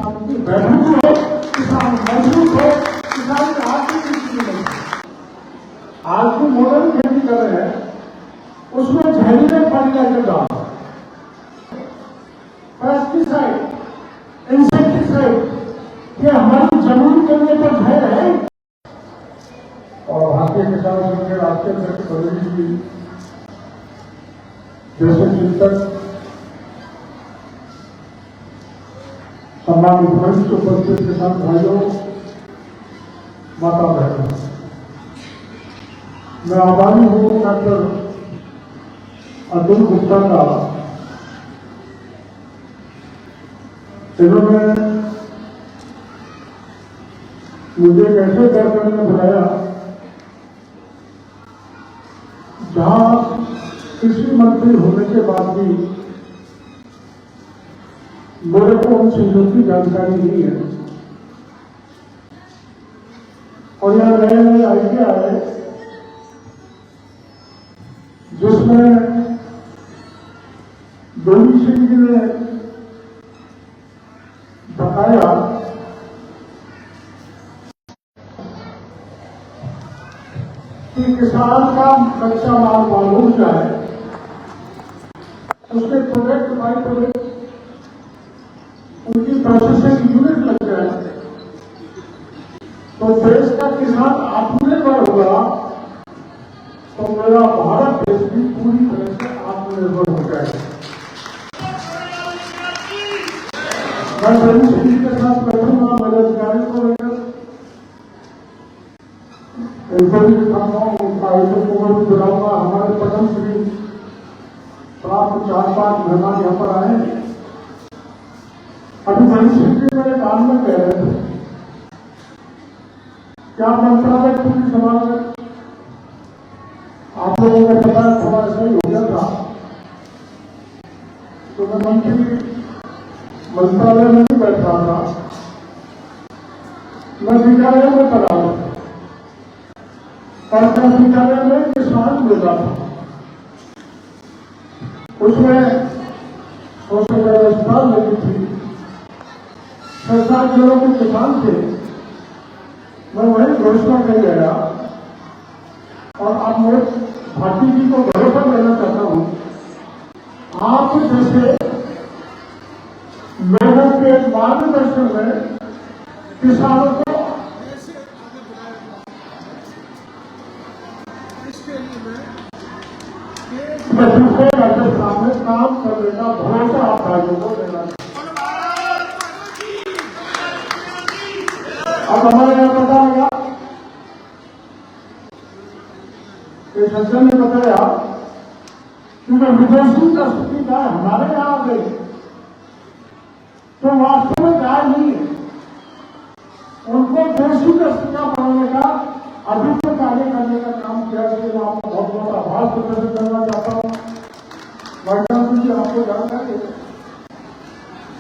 किसान की वैल्यू हो, किसान मजबूत हो, किसान की आर्थिक स्थिति नहीं। आज जो मॉडर्न खेती कर रहे हैं उसमें जहरीले फर्टिलाइजर डाल, पेस्टिसाइड, इंसेक्टिसाइड, ये हमारी जमीन के लिए तो जहर है। और भारतीय किसान संघ के राष्ट्रीय अध्यक्ष बलवीर जी जैसे चिंतक, सम्मानित मंच उपस्थित किसान भाइयों, माता बहनों, मैं आभारी हूँ डॉक्टर अतुल गुप्ता का। इन्होंने मुझे एक ऐसे कार्यक्रम में बुलाया जहां कृषि मंत्री होने के बाद भी मेरे को उन चीजों की जानकारी नहीं है। और यह नए नए आइडिया है जिसमें बलवीर सिंह जी ने बताया कि किसान का कच्चा माल मालूम जाए, उसके प्रोडक्ट बाई प्रोडक्ट उनकी प्रोसेसिंग यूनिट लग जाए तो देश का किसान आत्मनिर्भर होगा, तो मेरा भारत देश भी पूरी तरह से आत्मनिर्भर हो जाएगा। मैं बलवीर सिंह जी के साथ बैठूंगा, बेरोजगारी को लेकर आयोजन को भी बुलाऊंगा। हमारे पद्म श्री प्राप्त 4-5 मेहमान यहाँ पर आए। अभी बलवीर सिंह जी मेरे कान में कह रहे थे क्या मंत्रालय पूरी समाज में आप लोगों को पता है, थोड़ा ऐसा ही हो गया था। तो मैं मंत्री मंत्रालय में नहीं बैठ रहा था, मैं विद्यालय में पढ़ा था और मैं विद्यालय में किसान मिला था। उसमें सोशल व्यवस्था लगी थी, 6-7 जिलों के किसान थे। मैं वही घोषणा कर गया और अब मैं भारती जी को भरोसा देना चाहता हूं, आप जैसे लोगों के मार्गदर्शन में किसानों को के सामने काम करने का भरोसा आप भाइयों को देना। अब हमारे यहाँ पता लगा, एक सज्जन ने बताया कि वो विदेशी संस्कृति का हमारे यहाँ आ गई, तो वास्तव में गाय नहीं है। उनको देशी दस्तियां बनाने का अभी तक कार्य करने का काम किया। इसलिए आपको बहुत बहुत आभार प्रदर्शित करना चाहता हूँ। वैज्ञानिक जी आपको जानकारी है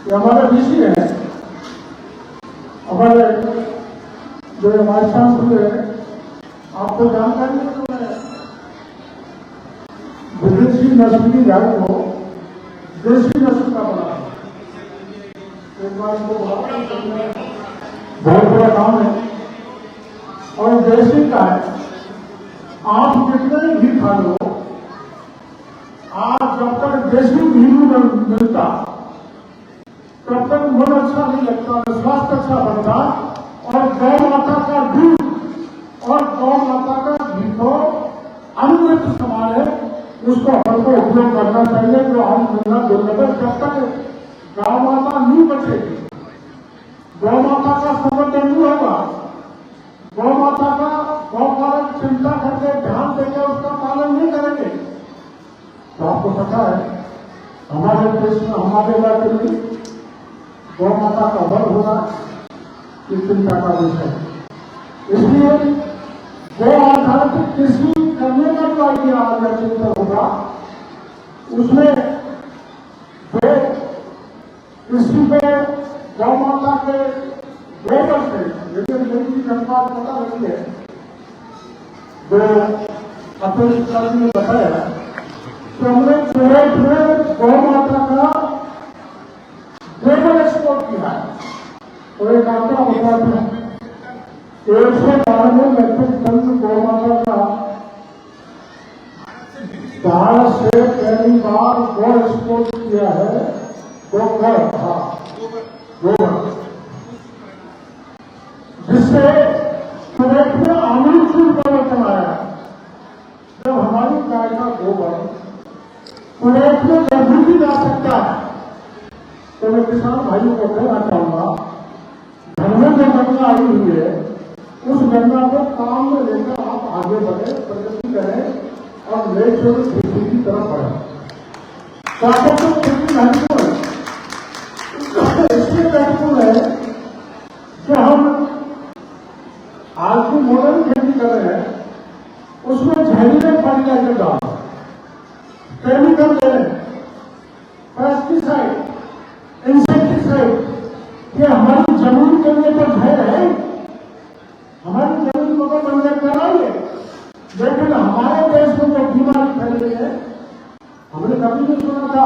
कि हमारे ऋषि है, हमारे जो हमारे शास्त्र है, आपको जानकारी है तो मैं विदेशी नस्ल की गाय को देशी नस्ल का बना एक बार को बहुत बड़ा काम है। और देशी गाय आप जितने घी खा लो, आप जब तक देशी घी मिलता तब तक मन अच्छा नहीं लगता, स्वास्थ्य अच्छा बनता। और गौ माता का दूध और गौ माता का घी तो अमृत समान है, उसको अपन को उपयोग करना चाहिए। जो हम मिलना दुर्लभ है, जब तक गौ माता नहीं बचेगी, गौ माता का संबंध नहीं होगा, गौ माता का गौ पालन चिंता करके ध्यान देकर उसका पालन नहीं करेंगे, तो आपको पता है हमारे देश में, हमारे इलाके में गौ माता का वध होना ये चिंता का विषय है। इसलिए गौ आधारित कृषि करने का जो आइडिया आज चिंतन होगा, उसमें वे कृषि पे गौ माता के गोबर से, लेकिन मेरी जनता पता नहीं है, जो अतुल गुप्ता जी ने बताया, तो हमने पूरे गौ माता का गोबर एक्सपोर्ट किया है। तो एक आंकड़ा बताते हैं, 192 मेट्रिक टन गौ माता का भारत से पहली बार गो एक्सपोर्ट किया है। गोबर, जिससे कुवैत में आमूल परिवर्तन आया। जब हमारी गाय का गोबर कुवैत में नहीं भी जा सकता है, तो मैं किसान भाइयों को कहना चाहूंगा, घर में जो गंगा आई हुई है, उस गंगा को काम में लेकर आप आगे बढ़े, प्रगति करें और नेचुरल खेती की तरफ बढ़े। प्राकृतिक खेती महत्वपूर्ण है, इसलिए महत्वपूर्ण है कि हम आज की मॉडर्न खेती कर रहे हैं, उसमें जहरीले फर्टिलाइजर डाल, केमिकल दे रहे, पेस्टिसाइड, इंसेक्टिसाइड, ये हमारी जमीन के लिए तो जहर है, हमारी जमीन को तो बंजर कराएंगे। लेकिन हमारे देश में जो बीमारी फैल रही है, हमने कभी नहीं सुना था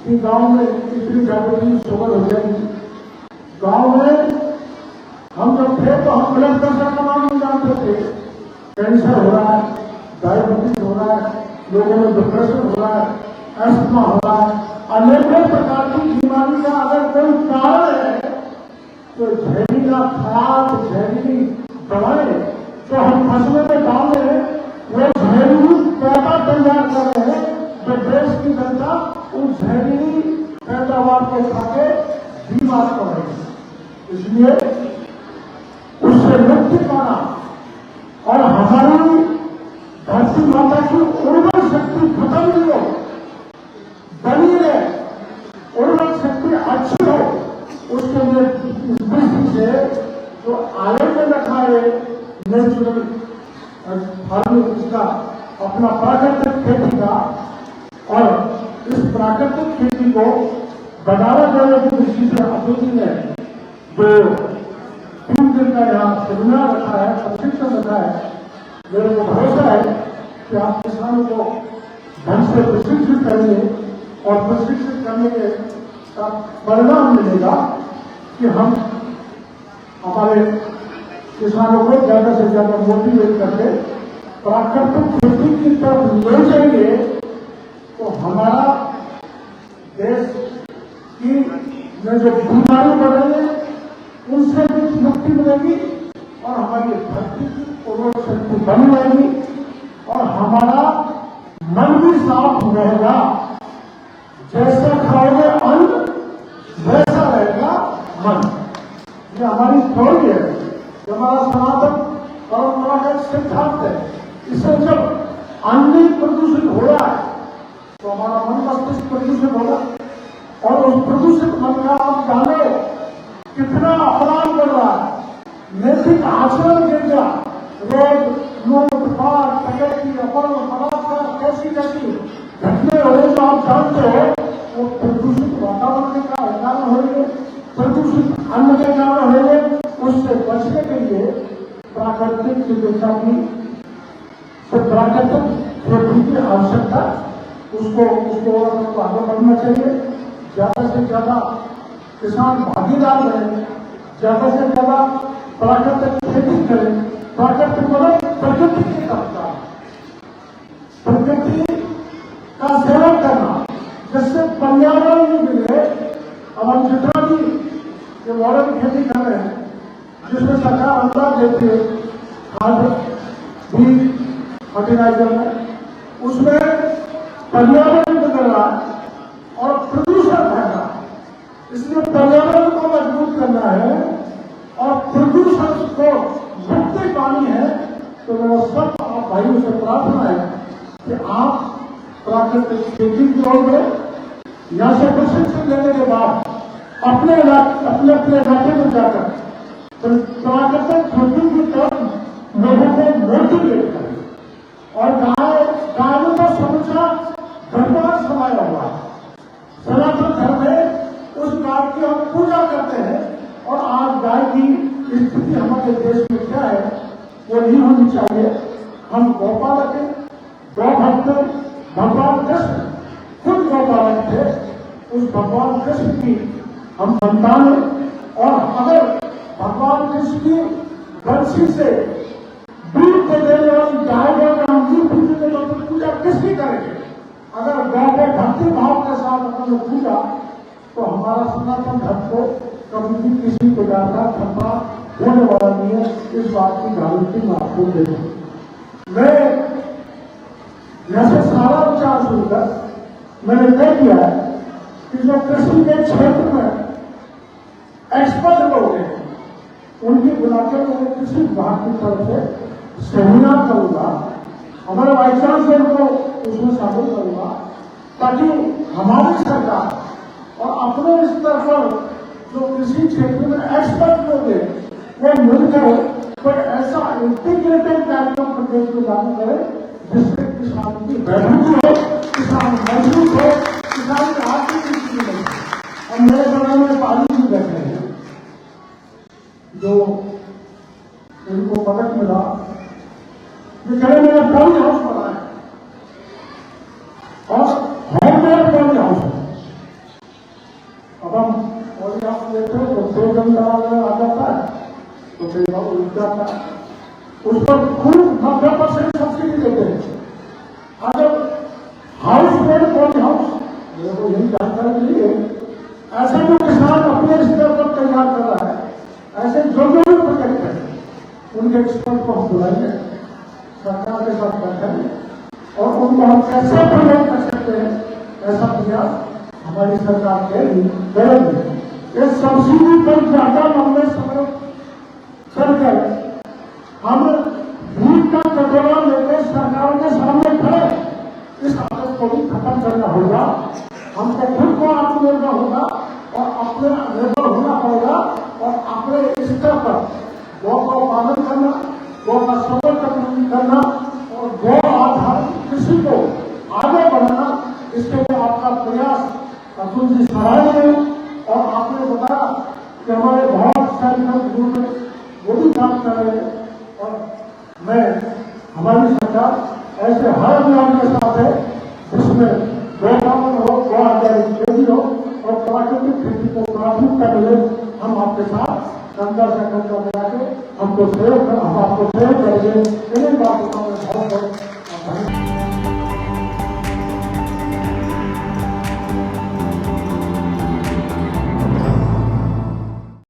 कि गांव में इतनी डायबिटीज शुगर हो जाएगी। गांव में हम जब थे तो हम ब्लड प्रेशर का नाम नहीं जानते थे। कैंसर हो रहा है, डायबिटीज हो रहा है, लोगों में डिप्रेशन हो रहा है, एस्थमा हो रहा है, अनेकों प्रकार की बीमारी का अगर कोई कारण है तो जहरीला खाद, जहरीली दवाएं जो हम फसलों में डाल रहे हैं, वो जहरीली पैदा तैयार कर रहे हैं, जो देश की जनता उस जहरीली पैदावार को खाके बीमार पड़ रही है। इसलिए उससे मुक्ति पाना और हमारी धरती माता की उर्वरक शक्ति खत्म नहीं हो, बनी रहे, उर्वरक शक्ति अच्छी हो, उसके लिए इस दृष्टि से जो आयोग में रखा है नेचुरल फार्मिंग, इसका अपना प्राकृतिक खेती का, और इस प्राकृतिक खेती को बढ़ावा देने की दृष्टि से अब्दुल जी ने जो 3 दिन का यहाँ सेमिनार रखा है, प्रशिक्षण रखा है, मेरे को भरोसा है कि आप किसानों को ढंग से प्रशिक्षित करेंगे और प्रशिक्षित करने के का परिणाम मिलेगा कि हम हमारे किसानों को ज्यादा से ज्यादा मोटिवेट करके प्राकृतिक खेती की तरफ ले जाएंगे, तो हमारा देश की में जो बीमारी बढ़ेंगे उनसे भी मुक्ति मिलेगी और हमारी धरती की उर्वरक शक्ति बनी रहेगी और हमारा मन भी साफ रहेगा। जैसा खाओगे अन्न वैसा रहेगा मन। ये हमारी थ्योरी है, ये हमारा सनातन परंपरा का सिद्धांत है। इससे जब अन्न प्रदूषित हो रहा है तो हमारा मन मस्तिष्क प्रदूषित होगा और उस प्रदूषित मन का आप जानो कितना अपराध कर रहा है, नैतिक आचरण गिर गया, रोज लूटपाट, डकैती, अपहरण, बलात्कार, कैसी कैसी घटनाएं हो रही जो आप जानते हो, वो प्रदूषित वातावरण का कारण होंगे, प्रदूषित अन्न के कारण होंगे। उससे बचने के लिए प्राकृतिक चिकित्सा की, प्राकृतिक खेती की आवश्यकता, उसको आगे बढ़ना चाहिए। ज्यादा से ज्यादा किसान भागीदार बने, ज्यादा से ज्यादा प्राकृतिक खेती करें। प्राकृतिक मतलब प्रकृति की तरफ, प्रकृति का सेवन करना, जिससे पर्यावरण भी मिले। अब हम जितना भी ये मॉडर्न खेती कर रहे हैं, जिसमें सरकार अनुदान देती है खाद, बीज, फर्टिलाइजर में, उसमें पर्यावरण बिगड़ रहा है और प्रदूषण फैल रहा है। इसलिए पर्यावरण को मजबूत करना है और प्रदूषण को मुक्ति पानी है। तो मेरा सब आप भाइयों से प्रार्थना है कि आप प्राकृतिक खेती की ओर में यहाँ से प्रशिक्षण लेने के बाद अपने इलाके में जाकर प्राकृतिक खेती की तरफ लोगों को मोटिवेट करें। और गाय में तो समूचा धर्मार्थ समाया हुआ है। सनातन धर्म में उस गाय की हम पूजा करते हैं और आज गाय की स्थिति हमारे देश में क्या है वो नहीं होनी चाहिए। हम गौपालक हैं, गौभक्त, भगवान कृष्ण खुद गौपालक थे, उस भगवान कृष्ण की हम संतान हैं। और अगर उसकी बंशी से दूध को देने वाली गाय का हम नहीं पूजेंगे तो फिर पूजा किसकी करेंगे? अगर गौ को भक्ति भाव के साथ अपने पूजा तो हमारा सनातन धर्म को कभी भी किसी प्रकार का खतरा होने वाला नहीं है। इस बात की गारंटी मैं आपको दे दूं। मैं जैसे सारा विचार सुनकर मैंने तय किया है कि जो कृषि के क्षेत्र में एक्सपर्ट लोग हैं उनकी बुलाकर मैं कृषि विभाग की तरफ से सेमिनार करूंगा, हमारे वाइस चांसलर को उसमें शामिल करूंगा, ताकि हमारी सरकार और अपने स्तर पर जो कृषि क्षेत्र में एक्सपर्ट लोग हैं वो मिलकर कोई ऐसा इंटीग्रेटेड कार्यक्रम प्रदेश में लागू करे जिससे किसान की बेहतरी हो, किसान मजबूत हो, किसान की आर्थिक स्थिति बने। और मेरे बगल में पानी भी बैठे हैं जो इनको पदक मिला, ये कहे मैंने पॉली हाउस बनाया और होममेड पॉली हाउस है। अब हम पॉली हाउस लेते हैं तो 2 घंटा आ जाता है तो फिर उठ जाता है, उस पर खूब 90% सब्सिडी देते हैं। अगर हाउस मेड पॉली हाउस मेरे को यही जानकारी मिली है, ऐसे जो किसान अपने स्तर पर तैयार कर रहा है, ऐसे जो भी प्रोजेक्ट है उनके एक्सपर्ट को हम बुलाएंगे, सरकार के साथ बैठेंगे और उनको हम कैसे प्रमोट कर सकते हैं ऐसा प्रयास हमारी सरकार करेंगे। इस सब्सिडी पर ज्यादा लंबे समय करके हम दूध का कटोरा लेकर सरकार के सामने खड़े, इस आदत को भी खत्म करना होगा। हमको खुद को आत्मनिर्भर होगा और अपने निर्भर होना पड़ेगा और अपने स्तर पर गौ का पालन करना, गौ का संवर्धन करना और गौ आधारित कृषि को आगे बढ़ाना, इसके लिए आपका प्रयास अतुल जी सराहनीय है। और आपने बताया कि हमारे बहुत सारे ग्रुप में वो भी काम कर रहे हैं और मैं हमारी सरकार ऐसे हर अभियान के साथ है जिसमें गौ पालन हो, गौ आधारित खेती हो और प्राकृतिक खेती को प्राथमिकता मिले। हम आपके साथ कंधा से कंधा मिला के हम आपको सहयोग करेंगे।